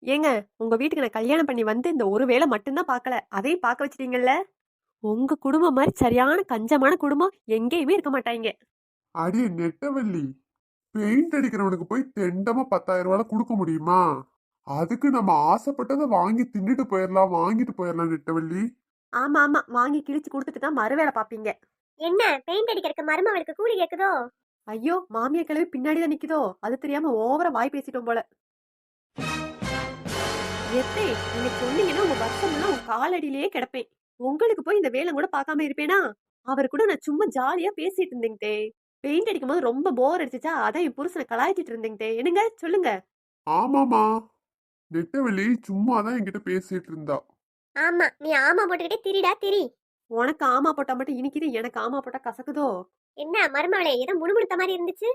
ஏங்க, உங்க வீட்டுக்கு நான் கல்யாணம் பண்ணி வந்து இந்த ஒரு வேளை மட்டும்தான் பார்க்கல. அதையும் பார்க்க வச்சுட்டீங்கல்ல. உங்க குடும்பம் மாதிரி சரியான கஞ்சமான குடும்பம் எங்கேயுமே இருக்க மாட்டாங்க. அடி நெட்டவள்ளி, பெயிண்ட் அடிக்கிறவனுக்கு போய் தெண்டமா 10,000 ரூபாய் கொடுக்க முடியுமா? அதுக்கு நம்ம ஆசைப்பட்டதை வாங்கி தின்னுட்டு போயிடலாம், வாங்கிட்டு போயிடலாம் நெட்டவள்ளி. ஆமா ஆமா, வாங்கி கிழிச்சு கொடுத்துட்டு தான் மறுவேளை பாப்பீங்க. என்ன பெயிண்ட் அடிக்கிறதுக்கு மருமவளுக்கு கூலி கேக்குதோ? ஐயோ, மாமியா கிளவி பின்னாடி தான் நிக்குதோ, அது தெரியாம ஓவரா வாய் பேசிட்டோம் போல. எத்தே, நீங்க சொன்னீங்கன்னா உங்க வருஷம்லாம் உங்க காலடியிலேயே கிடப்பேன். உங்களுக்கு போய் இந்த வேலை கூட பார்க்காம இருப்பேனா? அவர் கூட நான் சும்மா ஜாலியா பேசிட்டு இருந்தேங்க தே. பெயிண்ட் அடிக்கும் போது ரொம்ப போர் அடிச்சுச்சா, அதான் என் புருஷனை கலாய்ச்சிட்டு இருந்தேங்க தே. என்னங்க சொல்லுங்க. ஆமாமா, நெட்டவள்ளி சும்மாதான் என்கிட்ட பேசிட்டு இருந்தா. ஆமா, நீ ஆமா போட்டுக்கிட்டே திரிடா திரி. உனக்கு ஆமா போட்டா மட்டும் இனிக்குது, எனக்கு ஆமா போட்டா கசக்குதோ. என்ன மருமவளே, ஏதோ முணுமுணுத்த மாதிரி இருந்துச்சு.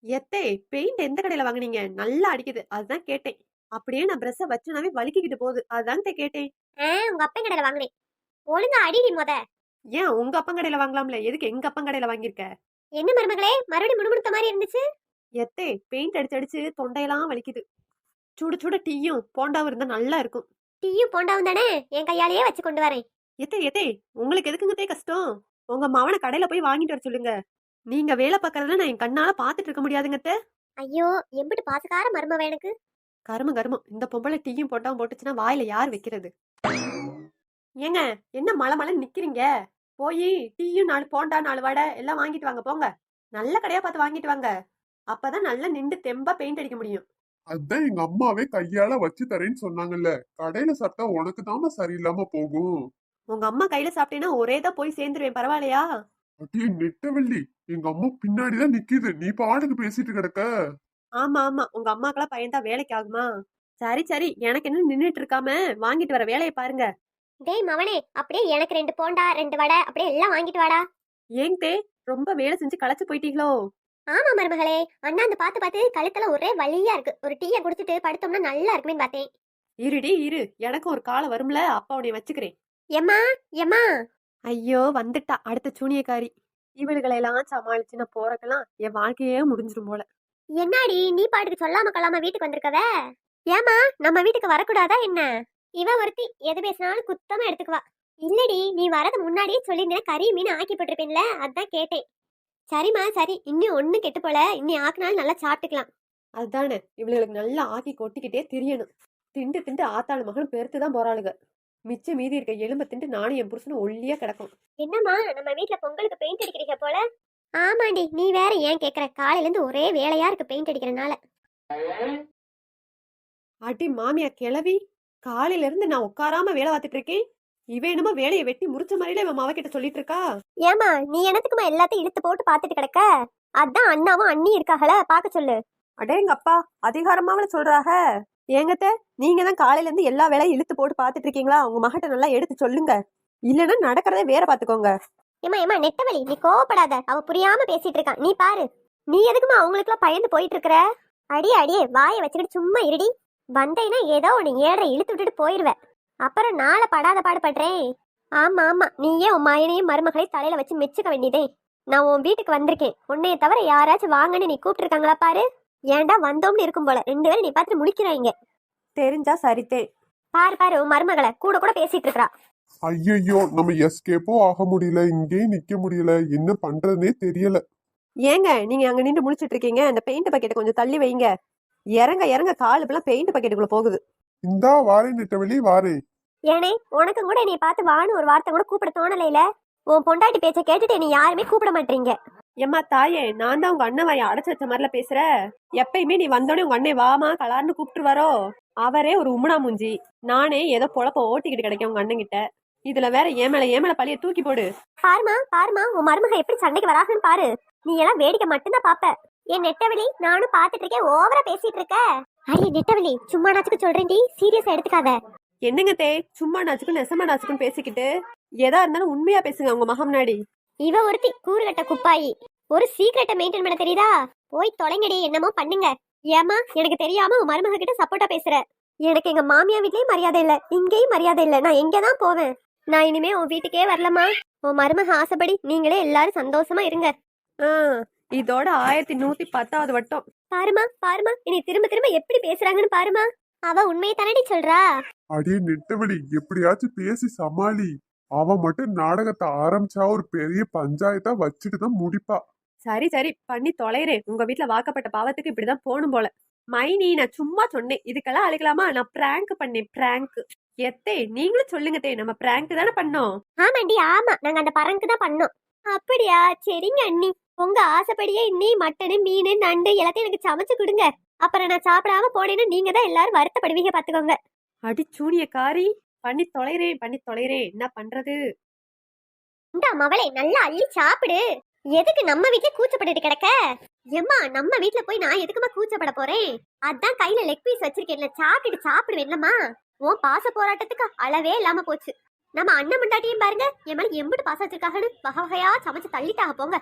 எத்தே, பெயிண்ட் எந்த கடையில வாங்குனீங்க? நல்லா அடிக்குது, அதுதான் கேட்டேன். அப்படியே நான் பிரஷ்ஷ வச்சனாவே வலிக்கிட்டு போகுது, அதுதாங்க கேட்டேன். உங்க அப்பன் கடையில வாங்கினேன். ஒழுங்கா அடிடி முத. ஏன் உங்க அப்பன் கடையில வாங்கலாம்ல, எதுக்கு எங்க அப்பன் கடையில வாங்கியிருக்க? என்ன மருமகளே, மறுபடியும் முணுமுணுத்த மாதிரி இருந்துச்சு. எத்தே, பெயிண்ட் அடிச்சு அடிச்சு தொண்டையெல்லாம் வலிக்குது. சுட சுட டீயும் போண்டாவும் இருந்தா நல்லா இருக்கும். டீயும் போண்டாவும் தானே, என் கையாலேயே வச்சு கொண்டு வரேன். எத்தே எத்தே, உங்களுக்கு எதுக்குங்கத்தே கஷ்டம்? உங்க மவனை கடையில போய் வாங்கிட்டு வர சொல்லுங்க. நீங்க வேலை பார்க்கறதுல நான் என் கண்ணால பாத்துட்டு இருக்க முடியாதுங்கத்தே. ஐயோ, எம்பிட்டு பாசக்கார மருமவ எனக்கு. கருமம் கருமம், இந்த பொம்பளை டீயும் போட்டாவும் போட்டுச்சுன்னா வாயில யார் வைக்கிறது? ஏங்க, என்ன மலை மலை நிக்கிறீங்க? போய் டீயும் 4 போண்டா 4 வடை எல்லாம் வாங்கிட்டு வாங்க போங்க. நல்ல கடையா பார்த்து வாங்கிட்டு வாங்க. அப்பதான் நல்லா நின்று தெம்பா பெயிண்ட் அடிக்க முடியும். அதான் எங்க அம்மாவே கையால வச்சு தரேன்னு சொன்னாங்கல்ல. கடையில சாப்பிட்டா உனக்கு தாம சரியில்லாம போகும். உங்க அம்மா கையில சாப்பிட்டேன்னா ஒரே தான் போய் சேர்ந்துருவேன், பரவாயில்லையா? அட்டியே நெட்டவள்ளி, எங்க அம்மா பின்னாடிதான் நிக்குது, நீ பாட்டுக்கு பேசிட்டு கிடக்க. ஆமா ஆமா, உங்க அம்மாக்கெல்லாம் பயந்தா வேலைக்கு ஆகுமா? சரி சரி, எனக்கு என்ன நின்னுட்டு இருக்காம வாங்கிட்டு வர வேலையை பாருங்க. டேய் மவனே, அப்படியே எனக்கு 2 போண்டா 2 வடை அப்படியே எல்லாம் வாங்கிட்டு வாடா. ஏன் தே, ரொம்ப வேலை செஞ்சு களைச்சு போயிட்டீங்களோ? ஆமா மருமகளே, அண்ணாந்து பார்த்து பார்த்து கழுத்துல ஒரே வலியா இருக்கு. ஒரு டீயை குடிச்சிட்டு படுத்தோம்னா நல்லா இருக்குமே பார்த்தேன். இருடி இரு, எனக்கும் ஒரு காலம் வரும்ல, அப்பா உன்னை வச்சுக்கிறேன். எம்மா எம்மா. ஐயோ, வந்துட்டா அடுத்த சூனியக்காரி. இவளுகளை எல்லாம் சமாளிச்சு நான் போறக்கெல்லாம் என் வாழ்க்கையே முடிஞ்சிரும் போல. என்னாடி நீ பாட்டுக்கு சொல்லாம கொள்ளாம வீட்டுக்கு வந்திருக்கவ? ஏமா நம்ம வீட்டுக்கு வரக்கூடாதா என்ன? இவ ஒருத்தி எது பேசினாலும் குத்தமா எடுத்துக்குவா. இல்லடி, நீ வரது முன்னாடியே சொல்லியிருந்தேன், கறி மீன் ஆக்கி போட்டிருப்பேன்ல, அதான் கேட்டேன். சரிம்மா சரி, இன்னும் ஒண்ணு கெட்டு போல, இன்னி ஆக்குனாலும் நல்லா சாப்பிட்டுக்கலாம். அதுதானே, இவளுகளுக்கு நல்லா ஆக்கி கொட்டிக்கிட்டே திரியணும். திண்டு திண்டு ஆத்தாளு மகனும் பெருத்து தான் போறாளுங்க. மிச்சம் மீதி இருக்க எலும்ப திண்டு நானும் என் புருஷனும் ஒல்லியா கிடக்கும். என்னம்மா நம்ம வீட்ல பொங்கலுக்கு பெயிண்ட் அடிக்கிறீங்க போல? ஆமாண்டி, நீ வேற ஏன் கேக்குற? காலையில இருந்து ஒரே வேலையா இருக்கு பெயிண்ட் அடிக்கிறனால. அடி மாமியா கிளவி, காலையில இருந்து நான் உட்காராம வேலை பார்த்துட்டு இருக்கேன். இவ என்னமோ வேலையை வெட்டி முறிச்ச மாதிரில இவன் மாவக்கிட்ட சொல்லிட்டு இருக்கா. ஏமா நீ என்னத்துக்குமா எல்லாத்தையும் இழுத்து போட்டு பாத்துட்டு கிடக்க? அதான் அண்ணாவும் அண்ணி இருக்காகல, பாக்க சொல்லு. அடேங்க அப்பா, அதிகாரமாவில சொல்றாக. ஏங்கத்த, நீங்க தான் காலையில இருந்து எல்லா வேலையும் இழுத்து போட்டு பாத்துட்டு இருக்கீங்களா? உங்க மகட்ட நல்லா எடுத்து சொல்லுங்க, இல்லன்னா நடக்கிறதே வேற பாத்துக்கோங்க. ஏமா ஏமா நெட்டவழி, நீ கோவப்படாத, அவ புரியாம பேசிட்டு இருக்கான், நீ பாரு. நீ எதுக்குமா அவங்களுக்குலாம் பயந்து போயிட்டு இருக்கிற? அடியே அடியே வாயை வச்சுக்கிட்டு சும்மா இருடி. வந்தேன்னா ஏதோ உன்னை ஏழரை இழுத்து விட்டுட்டு போயிருவேன். அப்புறம் நாளை படாத பாடுபடுறேன். ஆமா ஆமா, நீயே உன் மயனையும் மருமகளையும் தலையில வச்சு மெச்சுக்க வேண்டியதே. நான் உன் வீட்டுக்கு வந்திருக்கேன், உன்னைய தவிர யாராச்சும் வாங்கன்னு நீ கூப்பிட்டு இருக்காங்களா பாரு. ஏன்டா வந்தோம்னு இருக்கும் போல 2 பேரும் நீ பார்த்து முடிக்கிறாங்க. தெரிஞ்சா சரித்தே. பாரு பாரு, உன் மருமகளை கூட கூட பேசிட்டு இருக்கா. ஐயையோ, நம்ம எஸ்கேப்போ ஆக முடியல, இங்கேயும் நிக்க முடியல, என்ன பண்றதுனே தெரியல. ஏங்க, நீங்க அங்க நின்று முழிச்சிட்டு இருக்கீங்க, அந்த பெயிண்ட் பக்கெட்டை கொஞ்சம் தள்ளி வைங்க. இறங்க இறங்க காலுப்பெல்லாம் பெயிண்ட் பக்கெட்டுக்குள்ள போகுது. இந்தா வாரேன் நெட்டவள்ளி, வாரேன். ஏனே, உனக்கும் கூட நீ பார்த்து வான்னு ஒரு வார்த்தை கூட கூப்பிட தோணலைல? உன் பொண்டாட்டி பேச்ச கேட்டுட்டு நீ யாருமே கூப்பிட மாட்டீங்க. எம்மா தாயே, நான் தான் உங்க அண்ணன் வாயை அடைச்சு வச்ச மாதிரில பேசுற. எப்பயுமே நீ வந்தோடனே உங்க அண்ணே வாமா கலார்னு கூப்பிட்டுருவாரோ. அவரே ஒரு உம்முனா மூஞ்சி. நானே ஏதோ பொழப்ப ஓட்டிக்கிட்டு கிடைக்கும் உங்க அண்ணன் கிட்ட. இதுல வேற ஏமேல பழிய தூக்கி போடு. பாருமா பாருமா, உன் மருமக எப்படி சண்டைக்கு வராங்கன்னு பாரு. நீ எல்லாம் வேடிக்கை மட்டும்தான் பாப்ப. என் நெட்டவழி, நானும் பாத்துட்டு இருக்கேன், ஓவரா பேசிட்டு இருக்க. அடே நெட்டவழி, சும்மா நாச்சுக்கு சொல்றேன்டி, சீரியஸா எடுத்துக்காத. என்னங்க தே, சும்மா நாச்சுக்கும் நெசமா நாச்சுக்கும் பேசிக்கிட்டு, எதா இருந்தாலும் உண்மையா பேசுங்க உங்க மகன் முன்னாடி. இவ ஒருத்தி கூறுகட்ட குப்பாயி, ஒரு சீக்கிரட்டை மெயின்டைன் பண்ண தெரியுதா? போய் தொலைங்கடி, என்னமோ பண்ணுங்க. ஏமா எனக்கு தெரியாம உன் மருமக கிட்ட சப்போர்ட்டா பேசுற? எனக்கு எங்க மாமியா வீட்லயும் மரியாதை இல்ல, இங்கேயும் மரியாதை இல்ல, நான் எங்கதான் போவேன்? நான் இனிமே உன் வீட்டுக்கே வரலமா. உன் மருமக ஆசைப்படி நீங்களே எல்லாரும் சந்தோஷமா இருங்க. இதோட 1110வது வட்டம். பாருமா பாருமா, இனி திரும்ப திரும்ப எப்படி பேசுறாங்கன்னு பாருமா. அவ உண்மையை தானடி சொல்றா. அடியே நெட்டவெளி, எப்படியாச்சும் பேசி சமாளி. அவன் மட்டும் நாடகத்தை ஆரம்பிச்சா ஒரு பெரிய பஞ்சாயத்தா வச்சுட்டு தான் முடிப்பா. சரி சரி பண்ணி தொலைறேன். உங்க வீட்ல வாக்கப்பட்ட பாவத்துக்கு இப்படிதான் போகணும் போல. மைனி, நான் சும்மா சொன்னேன். இதுக்கெல்லாம் அழுகலாமா? நான் பிராங்க் பண்ணேன், பிராங்க். எத்தே நீங்களும் சொல்லுங்க தே, நம்ம பிராங்க் தானே பண்ணோம். ஆமாண்டி ஆமா, நாங்க அந்த பரங்கு தான் பண்ணோம். அப்படியா, சரிங்க அண்ணி. உங்க ஆசைப்படியே இன்னி மட்டனு மீன் நண்டு எல்லாத்தையும் எனக்கு சமைச்சு கொடுங்க. அப்புறம் நான் சாப்பிடாம போனேன்னு நீங்க தான் எல்லாரும் வருத்தப்படுவீங்க பாத்துக்கோங்க. அடி சூனியக்காரி, பண்ணி தொலைறேன் பண்ணி தொலைறேன். என்ன பண்றது? இந்த மவளே நல்லா அள்ளி சாப்பிடு. எதுக்கு நம்ம வீட்ல கூச்சப்பட்டுட்டு கிடக்க? எம்மா, நம்ம வீட்ல போய் நான் எதுக்குமா கூச்சப்பட போறேன்? அதான் கையில லெக் பீஸ் வச்சிருக்கேன்ல, சாப்பிடுவேன்லம்மா. உன் பாச போராட்டத்துக்கு அளவே இல்லாம போச்சு. நம்ம அண்ணன் முண்டாட்டியும் பாருங்க, என் மேல எம்பிட்டு பாசம் வச்சிருக்காங்கன்னு வகை வகையா சமைச்சு தள்ளிட்டாங்க போங்க.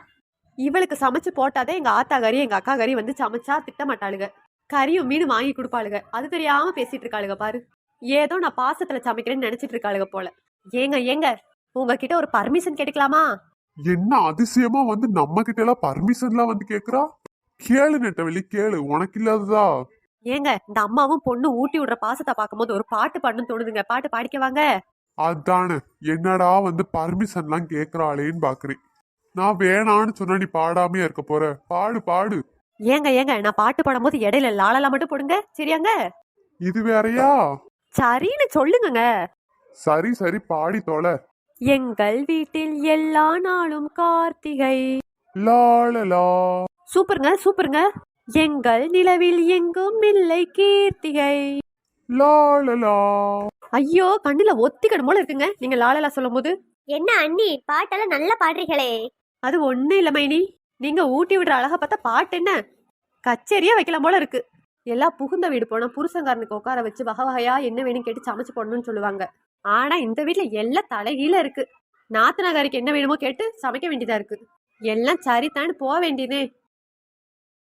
இவளுக்கு சமைச்சு போட்டாதே எங்க ஆத்தா கறி எங்க அக்கா கறி வந்து சமைச்சா திட்ட மாட்டாளுக. கறியும் மீனும் வாங்கி கொடுப்பாளுக. அது தெரியாம பேசிட்டு இருக்காளுக பாரு. ஏதோ நான் பாசத்துல சமைக்கிறேன்னு நினைச்சிட்டு இருக்காளுக போல. ஏங்க ஏங்க, உங்ககிட்ட ஒரு பர்மிஷன் கேட்டுக்கலாமா? என்ன அதிசயமா வந்து நம்ம கிட்ட எல்லாம் பர்மிஷன்லாம் வந்து கேக்குறா? கேளு நெட்டவெளி கேளு, உனக்கு இல்லாததா? ஏங்க, இந்த அம்மாவும் பொண்ணு ஊட்டி விடுற பாசத்தை பார்க்கும்போது ஒரு பாட்டு பாடணும்னு தோணுதுங்க. பாட்டு பாடிக்க வாங்க. அதானே, என்னடா வந்து பர்மிஷன்லாம் கேக்குறாளேன்னு பாக்குறேன். நான் வேணான்னு சொன்னா நீ பாடாமையா இருக்க போற? பாடு பாடு. ஏங்க ஏங்க, நான் பாட்டு பாடும்போது இடையில லாலலா மட்டும் போடுங்க, சரியாங்க? இது வேறயா? சரின்னு சொல்லுங்க. சரி சரி, பாடி தொலை. எங்கள் வீட்டில் எல்லா நாளும் கார்த்திகை. லாலலா. சூப்பருங்க சூப்பருங்க. எங்கள் நிலவில் எங்கும் இல்லை கீர்த்திகை. லாலலா. ஐயோ, கண்ணுல ஒத்திக்கணும் போல இருக்குங்க நீங்க லாலலா சொல்லும் போது. என்ன அண்ணி, பாட்டெல்லாம் நல்லா பாடுறீங்களே. அது ஒண்ணு இல்ல மைனி, நீங்க ஊட்டி விடுற அழகா பார்த்தா பாட்டு என்ன கச்சேரியா வைக்கலாம் போல இருக்கு. எல்லாம் புகுந்த வீடு போனா புருஷங்காரனுக்கு உட்கார வச்சு வகை வகையா என்ன வேணும் கேட்டு சமைச்சு போடணும்னு சொல்லுவாங்க. ஆனா இந்த வீட்டுல எல்லாம் தலைகீழ இருக்கு. நாத்தனாகாரிக்கு என்ன வேணுமோ கேட்டு சமைக்க வேண்டியதா இருக்கு. எல்லாம் சரித்தான்னு போக வேண்டியதே.